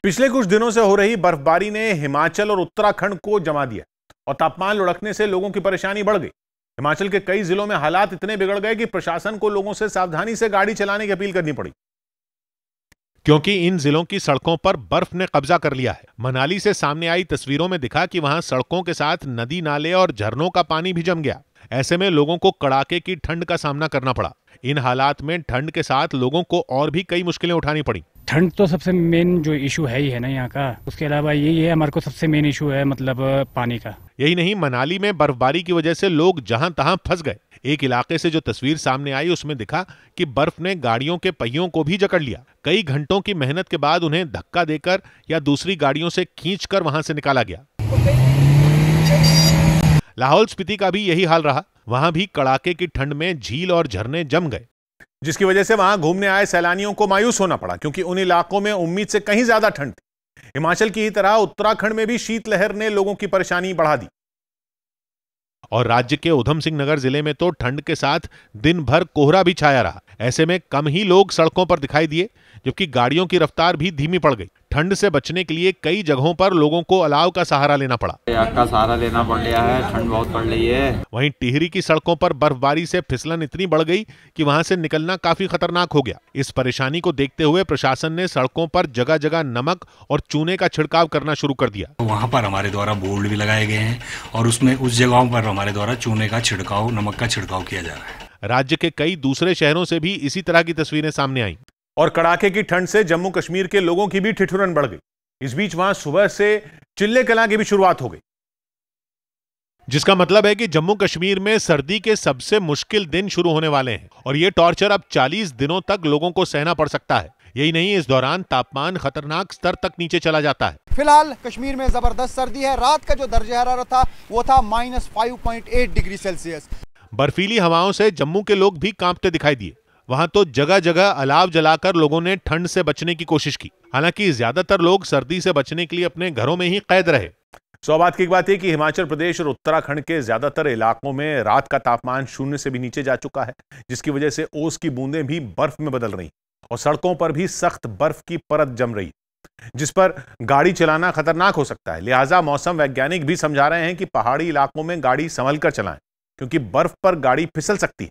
पिछले कुछ दिनों से हो रही बर्फबारी ने हिमाचल और उत्तराखंड को जमा दिया और तापमान लुढ़कने से लोगों की परेशानी बढ़ गई। हिमाचल के कई जिलों में हालात इतने बिगड़ गए कि प्रशासन को लोगों से सावधानी से गाड़ी चलाने की अपील करनी पड़ी, क्योंकि इन जिलों की सड़कों पर बर्फ ने कब्जा कर लिया है। मनाली से सामने आई तस्वीरों में दिखा कि वहां सड़कों के साथ नदी नाले और झरनों का पानी भी जम गया। ऐसे में लोगों को कड़ाके की ठंड का सामना करना पड़ा। इन हालात में ठंड के साथ लोगों को और भी कई मुश्किलें उठानी पड़ी। ठंड तो सबसे मेन जो इशू है ही है ना यहाँ का। उसके अलावा यही है हमारे को सबसे मेन इशू है मतलब पानी का। यही नहीं, मनाली में बर्फबारी की वजह से लोग जहां तहां फंस गए। एक इलाके से जो तस्वीर सामने आई उसमें दिखा कि बर्फ ने गाड़ियों के पहियों को भी जकड़ लिया। कई घंटों की मेहनत के बाद उन्हें धक्का देकर या दूसरी गाड़ियों से खींचकर वहां से निकाला गया। लाहौल स्पीति का भी यही हाल रहा। वहां भी कड़ाके की ठंड में झील और झरने जम गए, जिसकी वजह से वहां घूमने आए सैलानियों को मायूस होना पड़ा, क्योंकि उन इलाकों में उम्मीद से कहीं ज्यादा ठंड थी। हिमाचल की ही तरह उत्तराखंड में भी शीतलहर ने लोगों की परेशानी बढ़ा दी और राज्य के उधम सिंह नगर जिले में तो ठंड के साथ दिन भर कोहरा भी छाया रहा। ऐसे में कम ही लोग सड़कों पर दिखाई दिए, जबकि गाड़ियों की रफ्तार भी धीमी पड़ गई। ठंड से बचने के लिए कई जगहों पर लोगों को अलाव का सहारा लेना पड़ा। आग का सहारा लेना पड़ रहा है, ठंड बहुत बढ़ रही है। वहीं टिहरी की सड़कों पर बर्फबारी से फिसलन इतनी बढ़ गई कि वहां से निकलना काफी खतरनाक हो गया। इस परेशानी को देखते हुए प्रशासन ने सड़कों पर जगह जगह नमक और चूने का छिड़काव करना शुरू कर दिया। वहां पर हमारे द्वारा बोर्ड भी लगाए गए हैं और उसमें उस जगहों पर हमारे द्वारा चूने का छिड़काव, नमक का छिड़काव किया जा रहा है। राज्य के कई दूसरे शहरों से भी इसी तरह की तस्वीरें सामने आईं और कड़ाके की ठंड से जम्मू कश्मीर के लोगों की भी ठिठुरन बढ़ गई। इस बीच वहां सुबह से चिल्ले कलां की भी शुरुआत हो गई, जिसका मतलब है कि जम्मू कश्मीर में सर्दी के सबसे मुश्किल दिन शुरू होने वाले हैं और ये टॉर्चर अब 40 दिनों तक लोगों को सहना पड़ सकता है। यही नहीं, इस दौरान तापमान खतरनाक स्तर तक नीचे चला जाता है। फिलहाल कश्मीर में जबरदस्त सर्दी है। रात का जो दर्जा हरारत था वो था -5.8 डिग्री सेल्सियस। बर्फीली हवाओं से जम्मू के लोग भी कांपते दिखाई दिए। वहां तो जगह जगह अलाव जलाकर लोगों ने ठंड से बचने की कोशिश की। हालांकि ज्यादातर लोग सर्दी से बचने के लिए अपने घरों में ही कैद रहे। सौभाग्य की बात है कि हिमाचल प्रदेश और उत्तराखंड के ज्यादातर इलाकों में रात का तापमान 0 से भी नीचे जा चुका है, जिसकी वजह से ओस की बूंदें भी बर्फ में बदल रही और सड़कों पर भी सख्त बर्फ की परत जम रही, जिस पर गाड़ी चलाना खतरनाक हो सकता है। लिहाजा मौसम वैज्ञानिक भी समझा रहे हैं कि पहाड़ी इलाकों में गाड़ी संभल कर चलाएं, क्योंकि बर्फ पर गाड़ी फिसल सकती है।